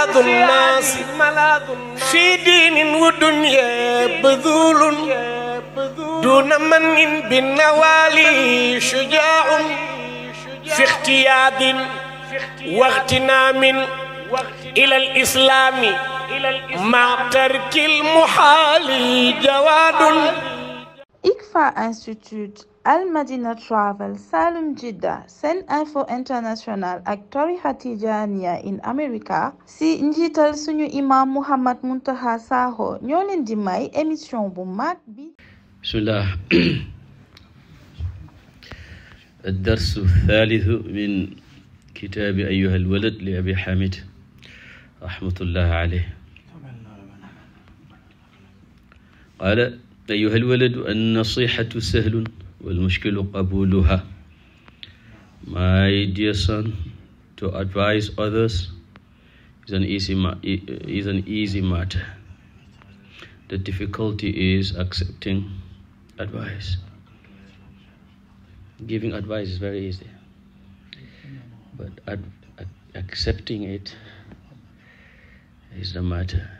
ملاذ الناس في دين ودنيا بذول دون من بالنوالي شجاع في اختياد واغتنام إلى الإسلام مع ترك المحال جواد. ICFA Institute, Al Madina Travel, Salum Jidda, Sen Info International ak tarixa Tidjaniya in America si njiital suñu imam Mouhamed Sakho ñoo leen di may émission bu mag bi. Bismillah. الدرس الثالث من كتاب أيها الولد لأبي حامد رحمة الله عليه. قال: أيها الولد النصيحة سهل والمشكل قبولها. My dear son, to advise others is an easy matter. The difficulty is accepting advice. Giving advice is very easy, but accepting it is the matter.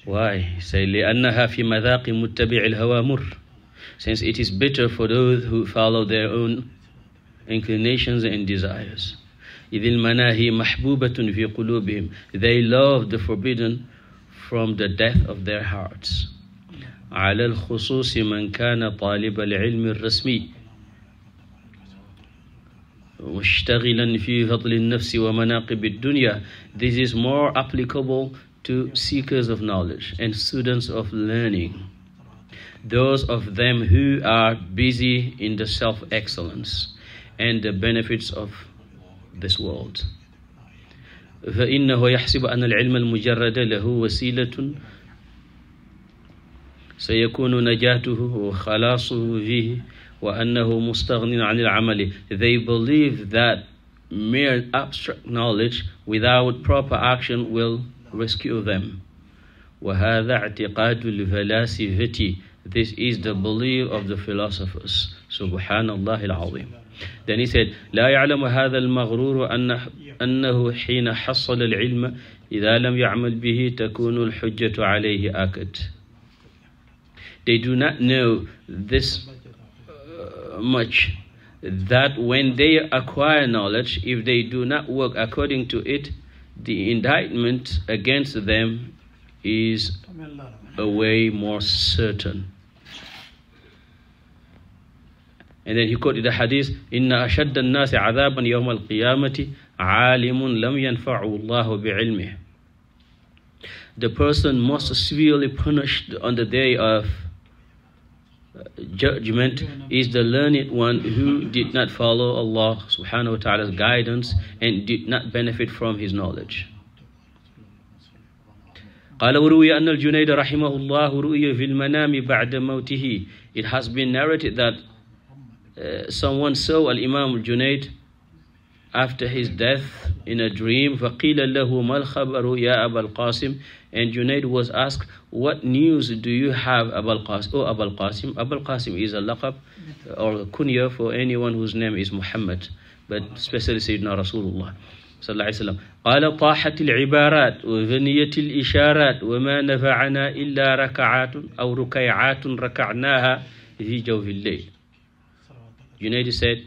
Why? Say, لأنها في مذاق متبع الهوى مر. Since it is bitter for those who follow their own inclinations and desires. إذ المناهي محبوبة في قلوبهم. They love the forbidden from the depth of their hearts. على الخصوص من كان طالب العلم الرسمي مشتغلا في فضل النفس ومناقب الدنيا. This is more applicable to seekers of knowledge and students of learning, those of them who are busy in the self-excellence and the benefits of this world. فإنه يحسب أن العلم المجرد له وسيلة سيكون نجاته وخلاصه فيه وأنه مستغن عن العمل. They believe that mere abstract knowledge without proper action will rescue them. وهذا اعتقاد الفلاسفة. This is the belief of the philosophers. سبحان الله العظيم. Then he said, لا يعلم هذا المغرور أنه حين حصل العلم إذا لم يعمل به تكون الحجة عليه أكد. They do not know this much, that when they acquire knowledge, if they do not work according to it, the indictment against them is a way more certain. And then he quoted the hadith, إن أشد الناس عذابا يوم القيامة عالم لم ينفعه الله بعلمه. The person most severely punished on the day of judgment is the learned one who did not follow Allah subhanahu wa ta'ala's guidance and did not benefit from his knowledge. قال وروي أن الجنيد رحمه الله رؤي في المنام بعد موته. It has been narrated that someone saw Al-Imam Junaid after his death in a dream. فقيل له ما الخبر يا أبا القاسم. And Junaid was asked, what news do you have, Abu al-Qasim? Oh, Abu al-Qasim. Abu al-Qasim is a laqab or a kunya for anyone whose name is Muhammad, but especially Sayyidina Rasulullah صلى الله عليه وسلم. قال طاحت العبارات وغنيت الإشارات وما نفعنا إلا ركعات أو ركيعات ركعناها في جوف الليل. Junaid said,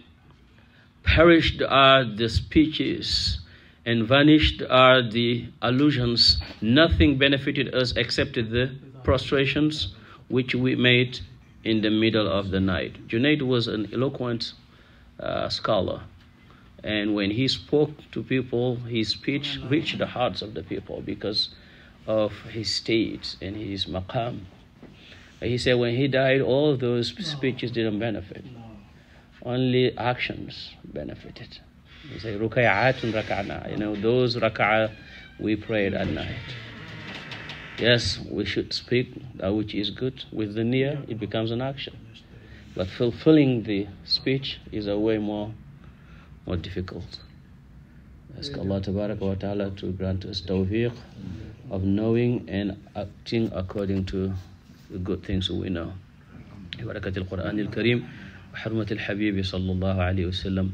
perished are the speeches and vanished are the allusions. Nothing benefited us except the prostrations which we made in the middle of the night. Junaid was an eloquent scholar, and when he spoke to people, his speech reached the hearts of the people because of his state and his maqam. He said when he died, all those speeches didn't benefit. Only actions benefited. He said, Rukay'atun raka'na. You know, those raka'ah we prayed at night. Yes, we should speak that which is good with the niyyah, it becomes an action. But fulfilling the speech is a way more difficult. Ask Allah Tabaraka wa Ta'ala to grant us tawfiq of knowing and acting according to the good things we know. ببركة القرآن الكريم وحرمة الحبيب صلى الله عليه وسلم.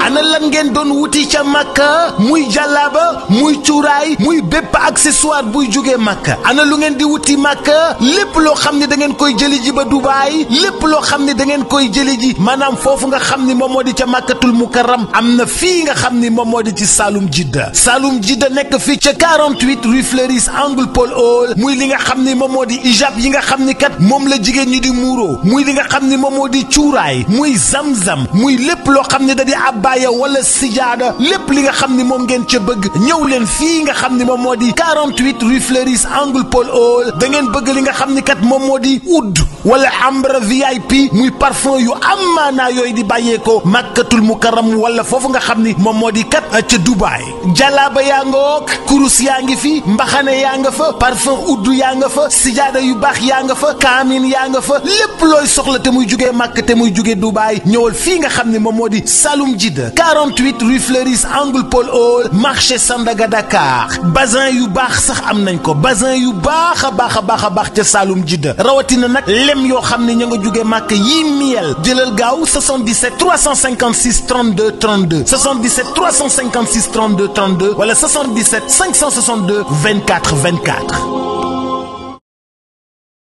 ana lan ngeen doon wuti ca Makka muy jàllaaba muy cuuraay muy bépp accessoire buy jógee Makka ana lu ngeen di wuti Makka lépp loo xam ne da ngeen koy jëli ji ba Dubaay lépp loo xam ne da ngeen koy jëli ji maanaam foofu nga xam ni moom moo di ca Makkatul Mukarram am na fii nga xam ni moom moo di ci Saloum Jidda Saloum Jidda nekk fii ca 48 rue Fleuris angle Paul Hall muy li nga xam ni moom moo di ijab yi nga xam ni kat moom la jigéen ñi di muuro muy li nga xam ni moom moo di cuuraay muy zamzam muy lépp loo xam ne da di abbaaya wala sijaada lépp li nga xam ni moom ngeen ca bëgg ñëw leen fii nga xam ni moom moo di 48 rue Fleuris angle Paul Hall da ngeen bëgg li nga xam ni kat moom moo di oud wala ambre VIP muy parfum yu am maanaa yooyu di bàyyeekoo Makkatul Mukarram wala foofu nga xam ni moom moo di kat ca Dubaay jalaaba yaa nga wook kurus yaa ngi fi mbaxane yaa nga fa parfum oud yaa nga fa sijaada yu baax yaa nga fa kaamin yaa nga fa lépp looy soxla te muy jugee Makka te muy jugee Dubaay ñëwal fii nga xam ni moom moo di Saloum Jidda 48 rue Fleuris angle Paul Hall marché Sandaga Dakar bazin yu baax sax am nañ ko bazin yu baax a baax a baax a baax ca Saloum Jidda rawatina nag lem yoo xam ne ña nga jugee Makka yii miel jëlal gaaw 77 356 32 32 77 356 32 32 wala 77 562 24 24